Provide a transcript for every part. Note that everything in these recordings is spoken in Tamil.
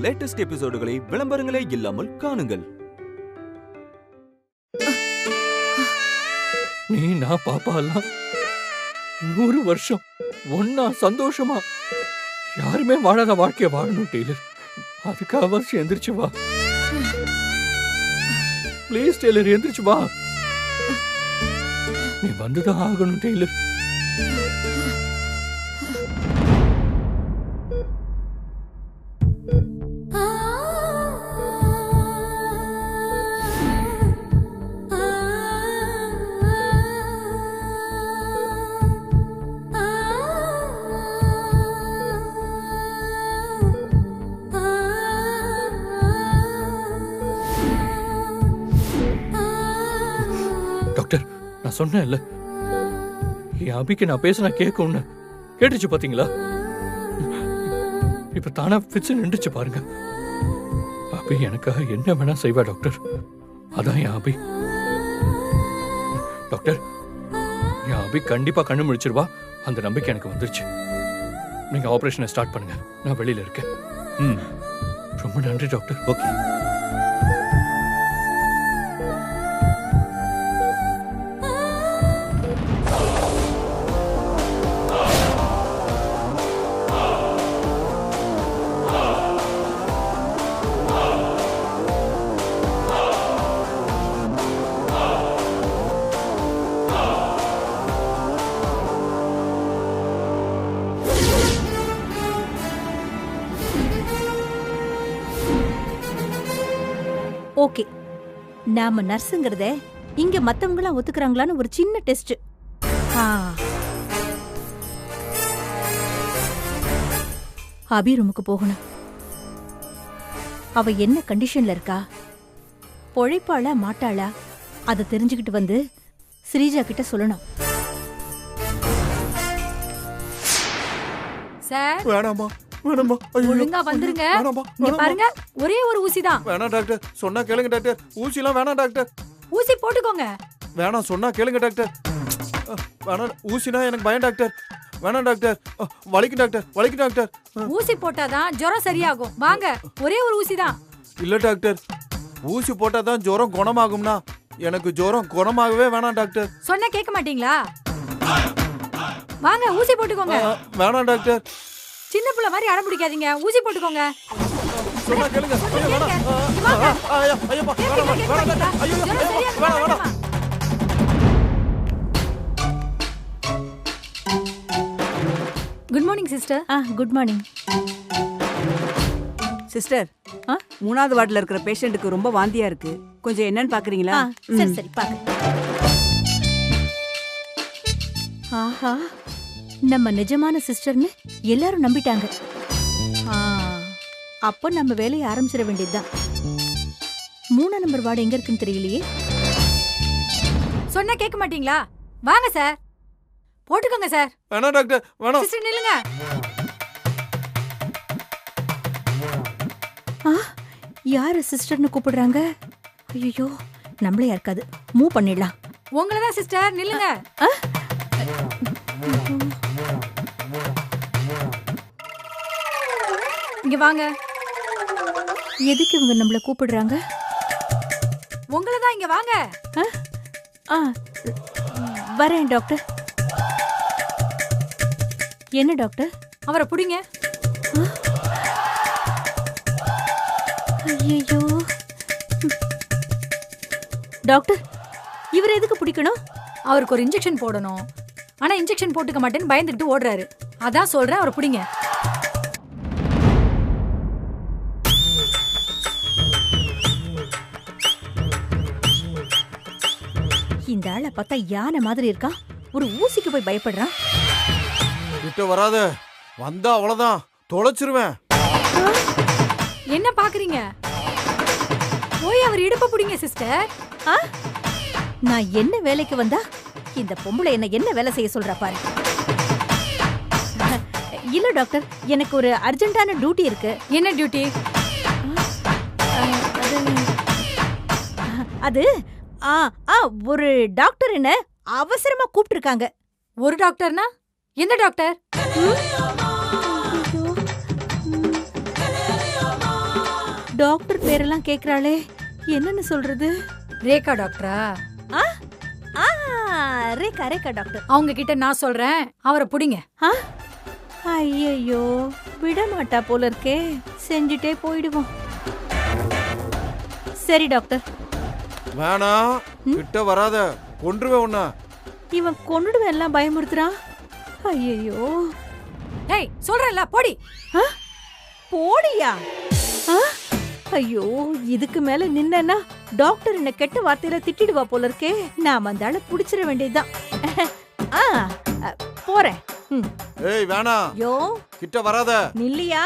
லேட்டஸ்ட் எபிசோடுகளை விளம்பரங்களே இல்லாமல் காணுங்கள். நீ நான் பாப்பா எல்லாம் 100 வருஷம் ஒன்னா சந்தோஷமா யாருமே வாழாத வாழ்க்கைய வாழணும் டெய்லர். அதுக்கு அவசியம் எந்திரிச்சு வா ப்ளீஸ் டெய்லர், எந்திரிச்சு வா. நீ வந்துதான் ஆகணும் டெய்லர். டாக்டர், நான் சொன்னேன்ல என் அபிக்கு நான் பேசினா கேட்கும்னு. கேட்டுச்சு பாத்தீங்களா? இப்ப தானா பிச்சு நின்றுச்சு பாருங்க. அபி எனக்காக என்ன வேணா செய்வா டாக்டர். அதான் என் அபி. டாக்டர், என் அபி கண்டிப்பா கண்ணு முழிச்சிருவா. அந்த நம்பிக்கை எனக்கு வந்துருச்சு. நீங்க ஆபரேஷனை ஸ்டார்ட் பண்ணுங்க, நான் வெளியில இருக்கேன். ரொம்ப நன்றி டாக்டர். ஓகே. ஓகே, நாம நர்ஸுங்கிறத இங்க மத்தவங்களாம் ஒத்துக்கிறாங்களான்னு ஒரு சின்ன டெஸ்ட். அபி ரூமுக்கு போகணும். அவ என்ன கண்டிஷன்ல இருக்கா, பொழைப்பாளா மாட்டாளா, அதை தெரிஞ்சுக்கிட்டு வந்து ஸ்ரீஜா கிட்ட சொல்லணும். சார் வேணாமா வேணாமா, ஒழுங்கா வந்துருங்க. இங்க பாருங்க, ஒரே ஒரு ஊசி தான். வேணாம் டாக்டர், சொன்னா கேளுங்க டாக்டர். ஊசிலாம் வேணாம் டாக்டர். ஊசி போட்டுக்கோங்க. வேணாம், சொன்னா கேளுங்க டாக்டர். வேணாம், ஊசினா எனக்கு பயம் டாக்டர். வேணாம் டாக்டர், வலிக்கும் டாக்டர், வலிக்கும் டாக்டர். ஊசி போட்டாதான் ஜுரம் சரியாகும். வாங்க, ஒரே ஒரு ஊசி தான். இல்ல டாக்டர், ஊசி போட்டாதான் ஜுரம் குணமாகும்னா எனக்கு ஜுரம் குணமாகவே வேணாம் டாக்டர். சொன்னா கேட்க மாட்டீங்களா? வாங்க, ஊசி போட்டுக்கோங்க. வேணாம் டாக்டர். சின்ன புள்ள மாதிரி அடம் பிடிக்காதீங்க, ஊசி போட்டுக்கோங்க. சொன்னா கேளுங்க. Good morning sister. Good morning sister. 3வது வார்டுல இருக்கிற பேஷண்ட்டுக்கு ரொம்ப வாந்தியா இருக்கு, கொஞ்சம் என்னன்னு பாக்குறீங்களா? சரி சரி பாக்க. ஆஹா, நம்ம நிஜமான சிஸ்டர்னு எல்லாரும் நம்பிட்டாங்க. அப்ப நம்ம வேலையை ஆரம்பிச்சிட வேண்டியதுதான். 3ஆம் நம்பர் வார்டு எங்க இருக்குன்னு தெரியலையே. சொன்னா கேட்க மாட்டீங்களா? வாங்க சார், போட்டுக்கோங்க சார். வேணாம் டாக்டர், வேணாம். சிஸ்டர் நில்லுங்க. யாரு சிஸ்டர்னு கூப்பிடுறாங்க? ஐயோ, நம்மளே இருக்காது, மூவ் பண்ணிடலாம். உங்களதான் சிஸ்டர், நில்லுங்க. இங்க வாங்க. எதுக்கு இவங்க நம்மள கூப்பிடுறாங்க? உங்களதான், இங்க வாங்க. வரேன் டாக்டர். என்ன டாக்டர்? அவரை புடிங்க. ஐயோ டாக்டர், இவர் எதுக்கு பிடிக்கணும்? அவருக்கு ஒரு இன்ஜெக்ஷன் போடணும். ஆனா இன்ஜெக்ஷன் போட்டுக்க மாட்டேன்னு பயந்துட்டு ஓடுறாரு. அதான் சொல்றேன், அவரை புடிங்க. இந்த ஆளை பார்த்தா யானை மாதிரி இருக்கா, ஒரு ஊசிக்கு போய் பயப்படுறான். கிட்ட வராத, வந்தா அவ்வளவுதான், தொலைச்சிருவேன். என்ன பாக்குறீங்க? போய் அவர் இடுப்ப புடிங்க சிஸ்டர். நான் என்ன வேலைக்கு வந்தா இந்த பொம்பளை என்ன வேலை செய்ய சொல்றா பாரு. இல்ல டாக்டர், எனக்கு ஒரு அர்ஜென்ட்டான டியூட்டி இருக்கு. என்ன டியூட்டி? அது ஒரு டாக்டர் என்ன அவசரமா கூப்பிட்டு இருக்காங்க. ஒரு டாக்டர்னா எந்த டாக்டர்? டாக்டர் பேரெல்லாம் கேக்குறாளே, என்னன்னு சொல்றது? ரேகா டாக்டரா? ஆ ஆ ரேகா ரேகா டாக்டர். அவங்க கிட்ட நான் சொல்றேன், அவரை புடிங்க. ஐயோ, விட மாட்டா போல இருக்கே. செஞ்சுட்டே போயிடுவோம். சரி டாக்டர். வேணாம், கிட்ட வராத, கொன்றுவேன் உன்ன. இவன் கொன்னுடுவேன் எல்லாம் பயமுறுத்துறான். ஐயோ, ஏய் சொல்றேன்ல, போடி. போடியா? ஐயோ, இதுக்கு மேல நின்னா டாக்டர் என்ன கெட்ட வார்த்தையில திட்டிடுவா போல இருக்கே. நாம அந்த ஆளை புடிச்சிட வேண்டியதுதான். போறேன். ஏய் வேணாம், யோ கிட்ட வராத. நில்லியா?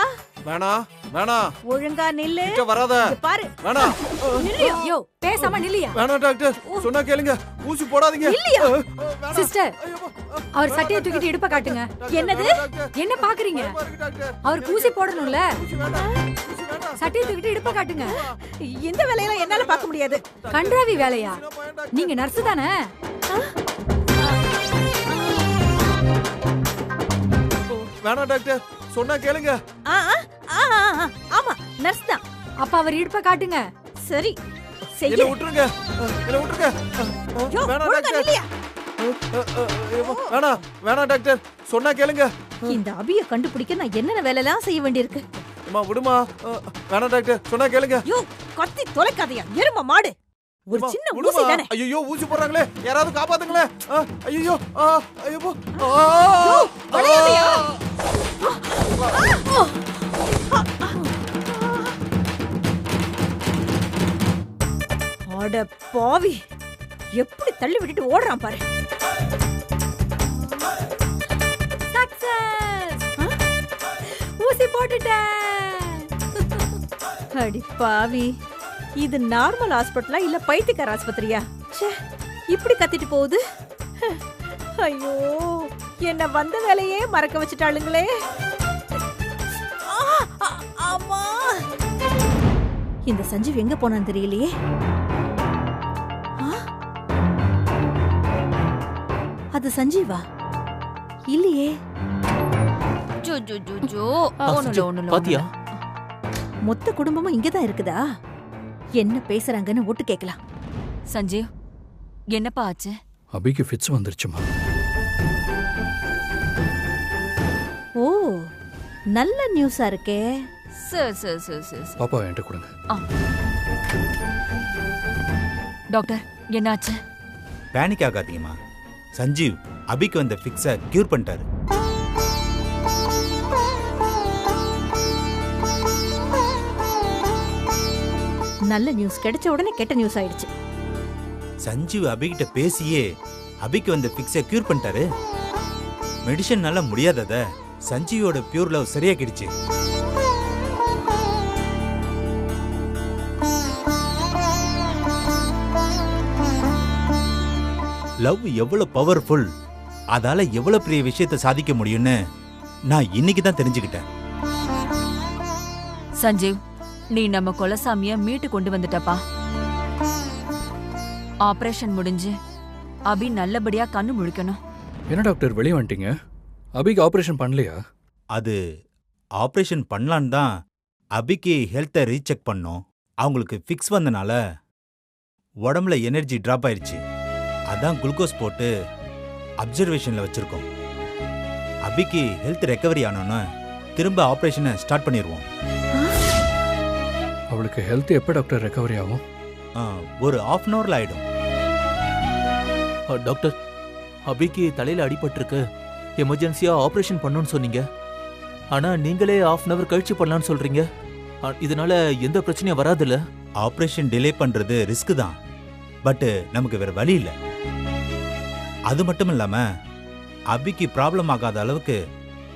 வேணாம் வேணாம், ஒழுங்கா நில்லு. கிட்ட வராத. இங்க பாரு. வேணாம். நில்லியா? யோ பேசாம நில்லியா? வேணாம் டாக்டர், சொன்னா கேளுங்க. ஊசி போடாதீங்க. இல்லையா? வேணாம். சிஸ்டர், அவர் சட்டையை தூக்கிட்டு இடுப்ப காட்டுங்க. என்னது? என்ன பாக்குறீங்க? அவருக்கு ஊசி போடணும்ல. சட்டையை தூக்கிட்டு இடுப்ப காட்டுங்க. இந்த வேலையெல்லாம் என்னால பார்க்க முடியாது. கன்றாவி வேலையா? நீங்க நர்ஸ் தானே? வேணாம் டாக்டர், சொன்னா கேளுங்க. ஆமா, நர்ஸ் தான். அப்ப அவர் இடுப்ப காட்டுங்க. சரி, என்ன செய்ய. விட்டுருங்க, என்ன விட்டுருங்க. யோ, வேணாம் ஒழுங்கா டாக்டர். நில்லியா? வேணாம் வேணாம் டாக்டர், சொன்னா கேளுங்க. இந்த அபிய கண்டுபிடிக்க நான் என்னென்ன வேலையெல்லாம் செய்ய வேண்டியிருக்கு. அம்மா விடுமா. வேணாம் டாக்டர், சொன்னா கேளுங்க. யோ, கத்தி தொலைக்காதயா, எரும மாடு. ஒரு அம்மா, சின்ன விடுமா. ஊசி தானே. ஐயோ, ஊசி போடுறாங்களே, யாராவது காப்பாத்துங்களே. ஐயோ, ஐயோ. விளையாடுறியா? அட பாவி, எப்படி தள்ளி விட்டுட்டு ஓடுறான் பாரு. சக்சஸ்! ஊசி போட்டுட்டேன். அடி பாவி, இது நார்மல் ஹாஸ்பிட்டலா இல்ல பைத்தியக்கார ஆஸ்பத்திரியா? ச்சே, இப்படி கத்திட்டு போகுது. ஐயோ, என்ன வந்த வேலையே மறக்க வச்சுட்டாளுங்களே. அம்மா, இந்த சஞ்சீவ் எங்க போனான்னு தெரியலையே. அது சஞ்சீவா? இல்லையே. பாத்தியா? மொத்த குடும்பமும் இங்கதான் இருக்குதா? என்ன பேசுறாங்கன்னு ஒட்டு கேக்கலாம். சஞ்சீவ், என்னப்பா ஆச்சு? அபிக்கு ஃபிட்ஸ் வந்துருச்சுமா. ஓ, நல்ல நியூஸா இருக்கே. சரி. பாப்பா என்கிட்ட கொடுங்க. டாக்டர், என்னாச்சு? பேனிக் ஆகாதீங்கம்மா. சஞ்சீவ் அபிக்கு வந்த ஃபிக்ஸை கியூர் பண்ணிட்டாரு. நல்ல நியூஸ் கிடைச்ச உடனே கெட்ட நியூஸ் ஆயிடுச்சு. சஞ்சீவ் அபிகிட்ட பேசியே அபிக்கு வந்த ஃபிக்ஸை கியூர் பண்ணிட்டாரு. மெடிசன்னால முடியாதத சஞ்சீவோட பியூர் லவ் சரியாக்கிடுச்சு. லவ் எவ்வளவு பவர்ஃபுல், அதால எவ்வளவு பெரிய விஷயத்தை சாதிக்க முடியும்னு நான் இன்னைக்கு தான் தெரிஞ்சுக்கிட்டேன். சஞ்சீவ், நீ நம்ம கொலசாமிய மீட்டு கொண்டு வந்துட்டப்பா. ஆபரேஷன் முடிஞ்சு அபி நல்லபடியா கண்ணு முழிக்கணும். என்ன டாக்டர் வெளியே வந்துட்டீங்க? அபிக்கு ஆபரேஷன் பண்ணலையா? அது ஆபரேஷன் பண்ணலான்னு தான் அபிக்கு ஹெல்த்தை ரீசெக் பண்ணோம். அவங்களுக்கு ஃபிக்ஸ் வந்தனால உடம்புல எனர்ஜி டிராப் ஆயிடுச்சு. அதான் குளுக்கோஸ் போட்டு அப்சர்வேஷன்ல வச்சிருக்கோம். அபிக்கு ஹெல்த் ரெக்கவரி ஆனோன்னு திரும்ப ஆபரேஷனை ஸ்டார்ட் பண்ணிடுவோம். அவளுக்கு ஹெல்த் எப்போ டாக்டர் ரெக்கவரி ஆகும்? ஒரு 1/2 hourல ஆயிடும். டாக்டர், அபிக்கு தலையில அடிபட்டிருக்கு. எமர்ஜென்சியா ஆபரேஷன் பண்ணணும்னு சொன்னீங்க. ஆனா நீங்களே 1/2 hour கழிச்சு பண்ணலாம்னு சொல்றீங்க. இதனால எந்த பிரச்சனையும் வராதுல்ல? ஆபரேஷன் டிலே பண்றது ரிஸ்க் தான், பட் நமக்கு வேற வழி இல்லை. அது மட்டும் இல்லாம அபிக்கு ப்ராப்ளம் ஆகாத அளவுக்கு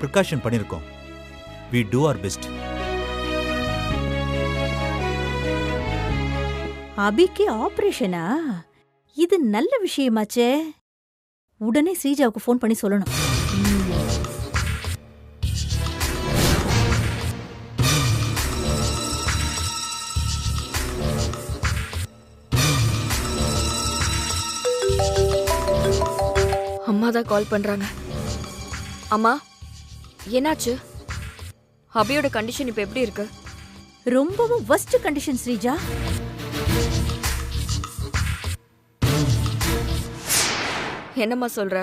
ப்ரிகாஷன் பண்ணிருக்கோம். we do our best. அபிக்கு ஆபரேஷனா? இது நல்ல விஷயமாச்சே. உடனே ஸ்ரீஜாவுக்கு ஃபோன் பண்ணி சொல்லணும். அம்மா தான் கால் பண்றாங்க. அம்மா, என்னாச்சு? அபியோட கண்டிஷன் இப்ப எப்படி இருக்கு? ரொம்பவும் worst கண்டிஷன் ஸ்ரீஜா. என்னம்மா சொல்ற?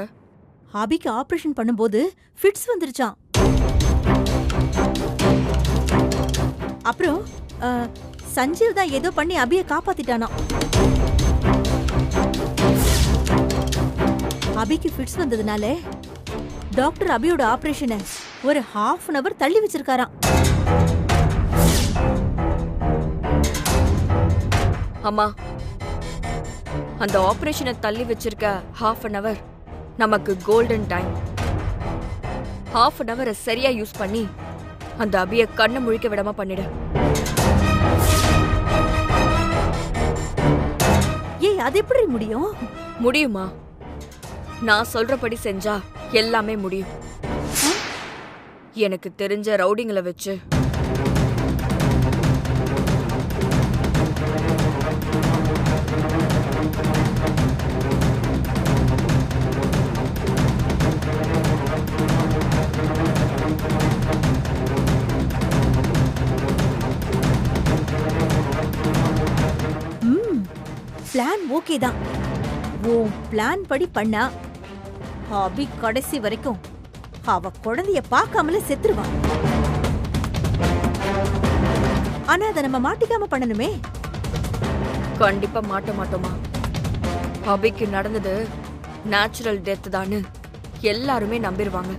அபிக்கு ஆபரேஷன் பண்ணும்போது ஃபிட்ஸ் வந்துருச்சாம். அப்புறம் சஞ்சீவ் தான் ஏதோ பண்ணி அபியை காப்பாத்திட்டானா. அபிக்கு ஃபிட்ஸ் வந்ததுனால டாக்டர் அபியோட ஆபரேஷனை ஒரு ½ an hour தள்ளி வச்சிருக்காராம். அம்மா, அந்த ஆபரேஷனை தள்ளி வச்சிருக்க ½ an hour நமக்கு கோல்டன் டைம். ½ an hour சரியா யூஸ் பண்ணி அந்த அபிய கண்ணை முழிக்க விடாம பண்ணிடு. ஏய், அது எப்படி முடியும்? முடியுமா? நான் சொல்றபடி செஞ்சா எல்லாமே முடியும். எனக்கு தெரிஞ்ச ரவுடிங்களை வச்சு பிளான் ஓகே தான். ஓ பிளான் படி பண்ணா அபி கடைசி வரைக்கும் அவ குழந்தைய பார்க்காமலே செத்துருவான். ஆனா அதை நம்ம மாட்டிக்காம பண்ணணுமே. கண்டிப்பா மாட்ட மாட்டோமா? அபிக்கு நடந்தது நேச்சுரல் டெத் தான்னு எல்லாருமே நம்பிடுவாங்க.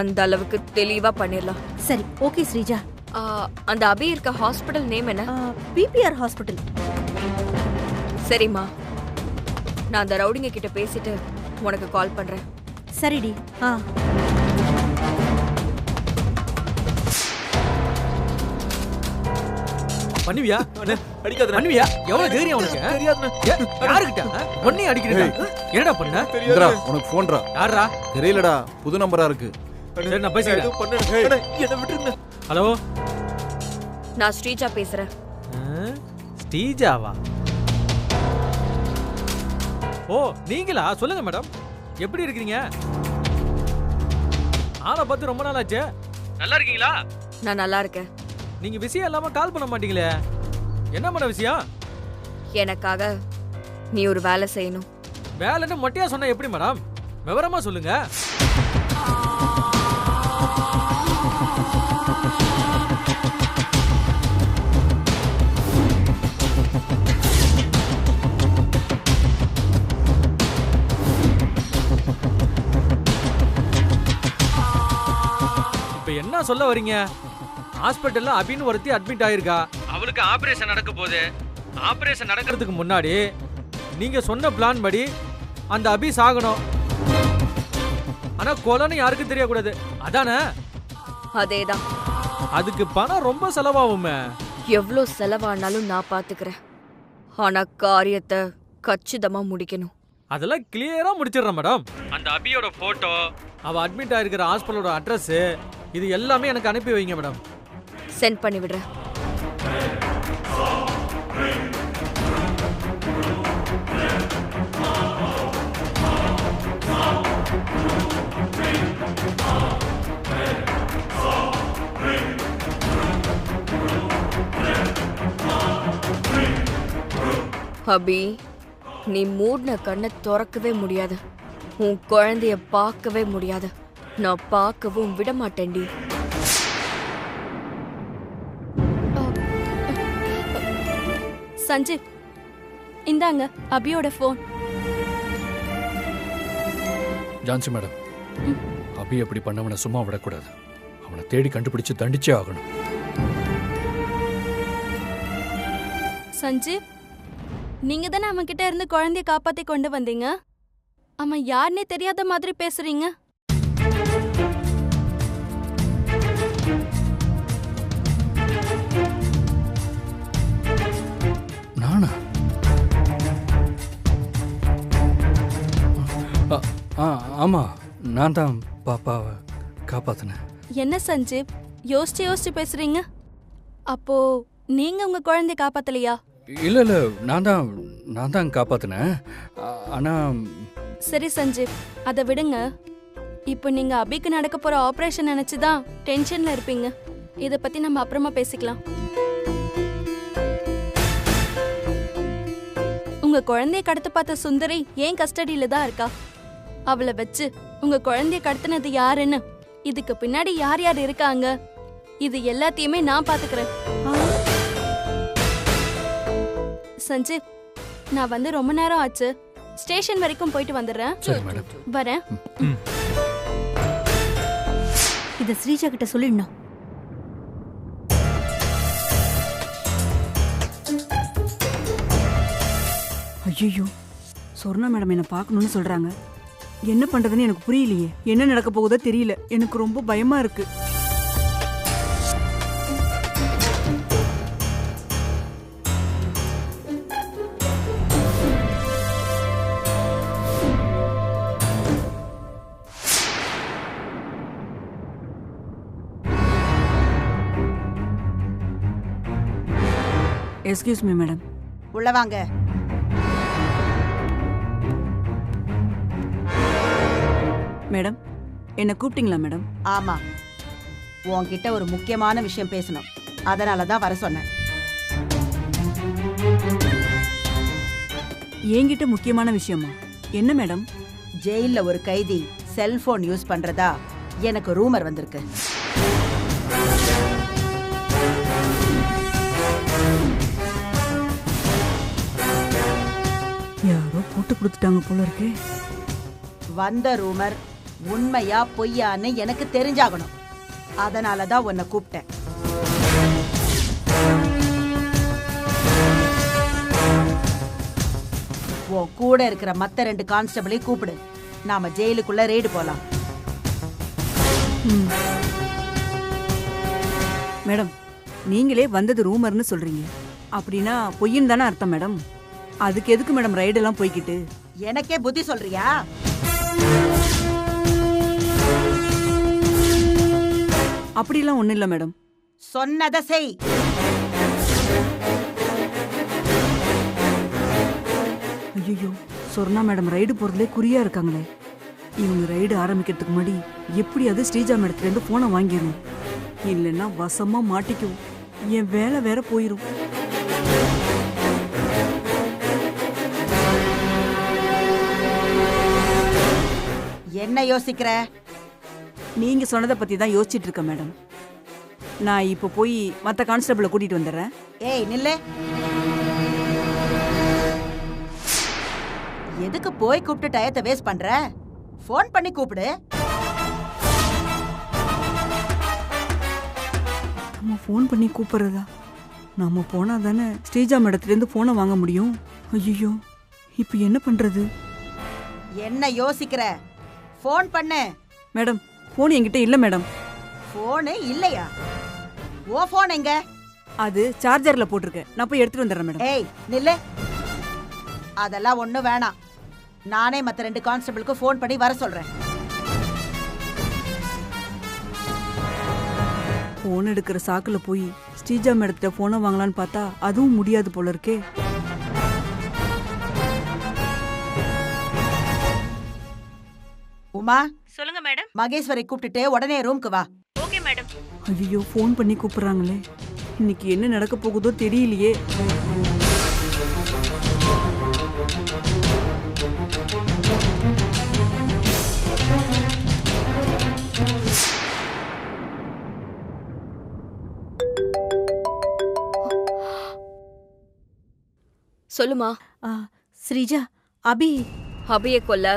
அந்த அளவுக்கு தெளிவா பண்ணிடலாம். சரி, ஓகே ஸ்ரீஜா. அந்த அபி இருக்க ஹாஸ்பிடல் நேம் என்ன? PPR hospital. சரிம்மா, நான் அந்த ரவுடிங்க கிட்ட பேசிட்டு உனக்கு கால் பண்றேன். சரிடி. பண்ணுவியா? அடிக்காத. பண்ணுவியா? எவ்வளவு தைரியம் உனக்கு? யாருக்கிட்ட ஒன்னே அடிக்கிறீங்க? என்னடா பண்ண? இந்திரா, உனக்கு போன்ரா. யாரா? தெரியலடா, புது நம்பரா இருக்கு. சரி, நான் பேசிக்கிறேன். என்ன விட்டுருங்க. ஹலோ, நான் ஸ்ரீஜா பேசுறேன். ஸ்ரீஜாவா? ஓ, நீங்களா? சொல்லுங்க மேடம், எப்படி இருக்கீங்க? ஆளை பார்த்து ரொம்ப நாள் ஆச்சு. நல்லா இருக்கீங்களா? நான் நல்லா இருக்கேன். நீங்க விஷயம் இல்லாம கால் பண்ண மாட்டீங்களே, என்ன பண்ண விஷயம்? எனக்காக நீ ஒரு வேலை செய்யணும். வேலைன்னு மொட்டையா சொன்னா எப்படி மேடம்? விவரமா சொல்லுங்க. என்ன சொல்ல வரீங்க? ஹாஸ்பிட்டல்ல அபின்னு ஒருத்தி அட்மிட் ஆயிருக்கா. அவளுக்கு ஆபரேஷன் நடக்க போகுது. ஆபரேஷன் நடக்கிறதுக்கு முன்னாடி நீங்க சொன்ன பிளான் படி அந்த அபி சாகணும். ஆனா கொலைன்னு யாருக்கும் தெரியக்கூடாது, அதானே? அதேதான். அதுக்கு பணம் ரொம்ப செலவாகுமே. எவ்வளவு செலவானாலும் நான் பாத்துக்கிறேன். ஆனா காரியத்தை கச்சிதமா முடிக்கணும். அதெல்லாம் கிளியரா முடிச்சிடுறேன் மேடம். அந்த அபியோட போட்டோ, அவ அட்மிட் ஆயிருக்கிற ஹாஸ்பிட்டலோட அட்ரஸ், இது எல்லாமே எனக்கு அனுப்பி வைங்க மேடம். சென்ட் பண்ணி விடுறேன். அபி, நீ மூடின கண்ணை திறக்கவே முடியாது. உன் குழந்தைய பார்க்கவே முடியாது. நான் பார்க்கவும் விட மாட்டேன்டி. சஞ்சீவ், இந்தாங்க அபியோட போன். ஜான்சி மேடம், அபி அப்படி பண்ணவனை சும்மா விடக்கூடாது. அவனை தேடி கண்டுபிடிச்சு தண்டிச்சே ஆகணும். சஞ்சீவ், நீங்க தானே அவன் கிட்ட இருந்து குழந்தைய காப்பாத்தி கொண்டு வந்தீங்க. அவன் யாருன்னே தெரியாத மாதிரி பேசுறீங்க. நானா? ஆமா, நான் தான் பாப்பாவை காப்பாத்தினேன். என்ன சஞ்சீவ், யோசிச்சு யோசிச்சு பேசுறீங்க? அப்போ நீங்க உங்க குழந்தைய காப்பாத்தலையா? இல்ல இல்ல, நான் தான் காப்பாத்தினேன். ஆனா சரி சஞ்சீவ், அதை விடுங்க. இப்போ நீங்க அபிக்கு நடக்க போற ஆபரேஷன் நினைச்சுதான் டென்ஷன்ல இருப்பீங்க. இத பத்தி நம்ம அப்புறமா பேசிக்கலாம். உங்க குழந்தைய கடத்த பார்த்த சுந்தரி ஏன் கஸ்டடியில தான் இருக்கா? அவளை வச்சு உங்க குழந்தைய கடத்தினது யாருன்னு, இதுக்கு பின்னாடி யார் யார் இருக்காங்க, இது எல்லாத்தையுமே நான் பாத்துக்கிறேன். சஞ்சீவ், நான் வந்து ரொம்ப நேரம் ஆச்சு. ஸ்டேஷன் வரைக்கும் போயிட்டு வந்துடுறேன். வரேன். இத ஸ்ரீஜா கிட்ட சொல்லிடணும். ஐயோ, சொர்ணா மேடம் என்ன பார்க்கணும்னு சொல்றாங்க. என்ன பண்றதுன்னு எனக்கு புரியலையே. என்ன நடக்க போகுதோ தெரியல. எனக்கு ரொம்ப பயமா இருக்கு. Excuse me madam. உள்ள வாங்க. மேடம், என்ன கூப்பிட்டீங்களா மேடம்? ஆமா, உன்கிட்ட ஒரு முக்கியமான விஷயம் பேசணும். அதனால தான் வர சொன்னேன். என்கிட்ட முக்கியமான விஷயமா? என்ன மேடம்? ஜெயில்ல ஒரு கைதி செல்போன் யூஸ் பண்றதா எனக்கு ரூமர் வந்திருக்கு. யாரோ போட்டு கொடுத்துட்டாங்க போல இருக்கே. வந்த ரூமர் உண்மையா பொய்யான்னு எனக்கு தெரிஞ்சாகணும். அதனால தான் உன்னை கூப்பிட்டேன். உன் கூட இருக்கிற மத்த 2 கான்ஸ்டபிளையும் கூப்பிடு. நாம ஜெயிலுக்குள்ள ரெய்டு போலாம். மேடம், நீங்களே வந்தது ரூமர்னு சொல்றீங்க. அப்படின்னா பொய்ன்னு தானே அர்த்தம் மேடம்? அதுக்கு எதுக்கு மேடம் ரைடெல்லாம் போய்கிட்டு? எனக்கே புத்தி சொல்றியா? அப்படிலாம் ஒண்ணும் இல்ல மேடம். சொன்னதை செய். ஐயோ, சொர்ணா மேடம் ரைடு போறதுலே குறியா இருக்காங்களே. இவங்க ரைடு ஆரம்பிக்கிறதுக்கு முன்னாடி எப்படியாவது ஸ்ரீஜா மேடத்துல இருந்து போனை வாங்கிடணும். இல்லைன்னா வசமா மாட்டிக்கும். என் வேலை வேற போயிரும். என்ன யோசிக்கிற? நீங்க சொன்னதை பத்தி தான் யோசிச்சுட்டு இருக்கேன் மேடம். நான் இப்ப போய் மத்த கான்ஸ்டபிளை கூட்டிட்டு வந்துடுறேன். ஏய் நில்லு. எதுக்கு போய் கூப்பிட்டு டயத்தை வேஸ்ட் பண்ற? ஃபோன் பண்ணி கூப்பிடு. நம்ம ஃபோன் பண்ணி கூப்பிடுறதா? நாம போனா தானே ஸ்ரீஜா மேடத்துல இருந்து போனை வாங்க முடியும். ஐயோ, இப்ப என்ன பண்றது? என்ன யோசிக்கிற? ஃபோன் பண்ணு. மேடம், போன் என்கிட்ட இல்ல மேடம். போனே இல்லையா? ஓ போன் எங்க? அது சார்ஜர்ல போட்டிருக்கேன். நான் போய் எடுத்துட்டு வந்துடுறேன் மேடம். ஏய் நில்லு. அதெல்லாம் ஒண்ணும் வேணாம். நானே மத்த 2 கான்ஸ்டபிளுக்கு ஃபோன் பண்ணி வர சொல்றேன். போன் எடுக்கிற சாக்குல போய் ஸ்ரீஜா மேடத்துல போனை வாங்கலான்னு பார்த்தா அதுவும் முடியாது போல இருக்கே. உமா, சொல்லுங்க மேடம். மகேஸ்வரை கூப்பிட்டுட்டு உடனே ரூம்க்கு வா. Okay madam. ஐயோ, ஃபோன் பண்ணி கூப்பிடுறாங்களே. இன்னைக்கு என்ன நடக்க போகுதோ தெரியலையே. சொல்லுமா. ஸ்ரீஜா, அபியை கொல்ல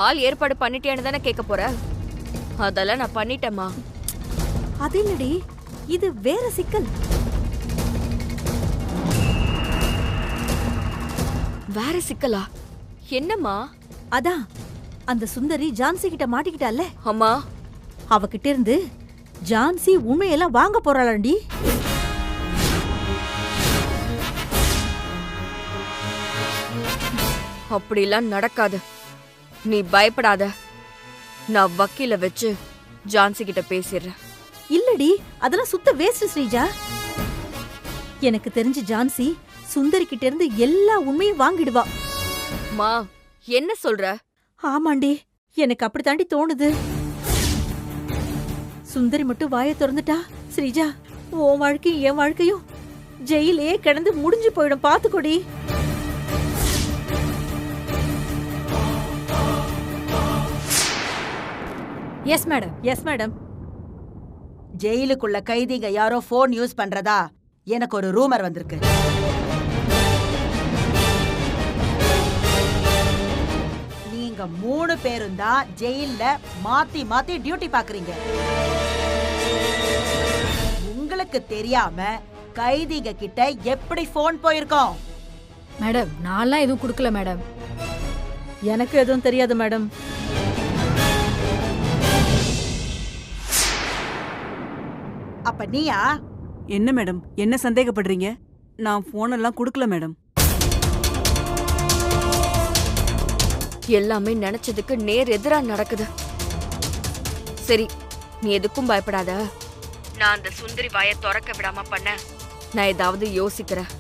ஆள் ஏற்பாடு பண்ணிட்டேன்னு தானே கேட்க போற? அதெல்லாம் நான் பண்ணிட்டேம்மா. அது இல்லடி, இது வேற சிக்கல். வேற சிக்கலா? என்னம்மா? அதான் அந்த சுந்தரி ஜான்சி கிட்ட மாட்டிக்கிட்டால. அம்மா, அவகிட்ட இருந்து ஜான்சி உண்மையெல்லாம் வாங்க போறாளாண்டி. அப்படிலாம் நடக்காது. நீ பயப்படாத. நான் வக்கீல வச்சு ஜான்சி கிட்ட பேசிடுறேன். இல்லடி, அதெல்லாம் சுத்த வேஸ்ட் ஸ்ரீஜா. எனக்கு தெரிஞ்சு ஜான்சி சுந்தரி கிட்ட இருந்து எல்லா உண்மையும் வாங்கிடுவா. மா, என்ன சொல்ற? ஆமாண்டி, எனக்கு அப்படி தாண்டி தோணுது. சுந்தரி மட்டும் வாயை திறந்துட்டா ஸ்ரீஜா, உன் வாழ்க்கையும் என் வாழ்க்கையும் ஜெயிலே கிடந்து முடிஞ்சு போயிடும், பாத்துக்கொடி. Yes madam. Yes madam. ஜெயிலுக்குள்ள கைதிங்க யாரோ போன் யூஸ் பண்றதா எனக்கு ஒரு ரூமர் வந்திருக்கு. நீங்க 3 பேரும் தான் ஜெயில்ல மாத்தி மாத்தி டியூட்டி பாக்குறீங்க. உங்களுக்கு தெரியாம கைதிங்க கிட்ட எப்படி போன் போயிருக்கோம்? மேடம், நான்லாம் எதுவும் கொடுக்கல மேடம். எனக்கு எதுவும் தெரியாது மேடம். அப்ப நீயா? என்ன மேடம், என்ன சந்தேகப்படுறீங்க? நான் போன் எல்லாம் கொடுக்கல மேடம். எல்லாமே நினைச்சதுக்கு நேர் எதிரா நடக்குது. சரி, நீ எதுக்கும் பயப்படாத. நான் அந்த சுந்தரி வாயை திறக்க விடாம பண்ண நான் ஏதாவது யோசிக்கிறேன்.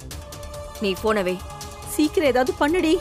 நீ போனவே சீக்கிரம் ஏதாவது பண்ணுடி.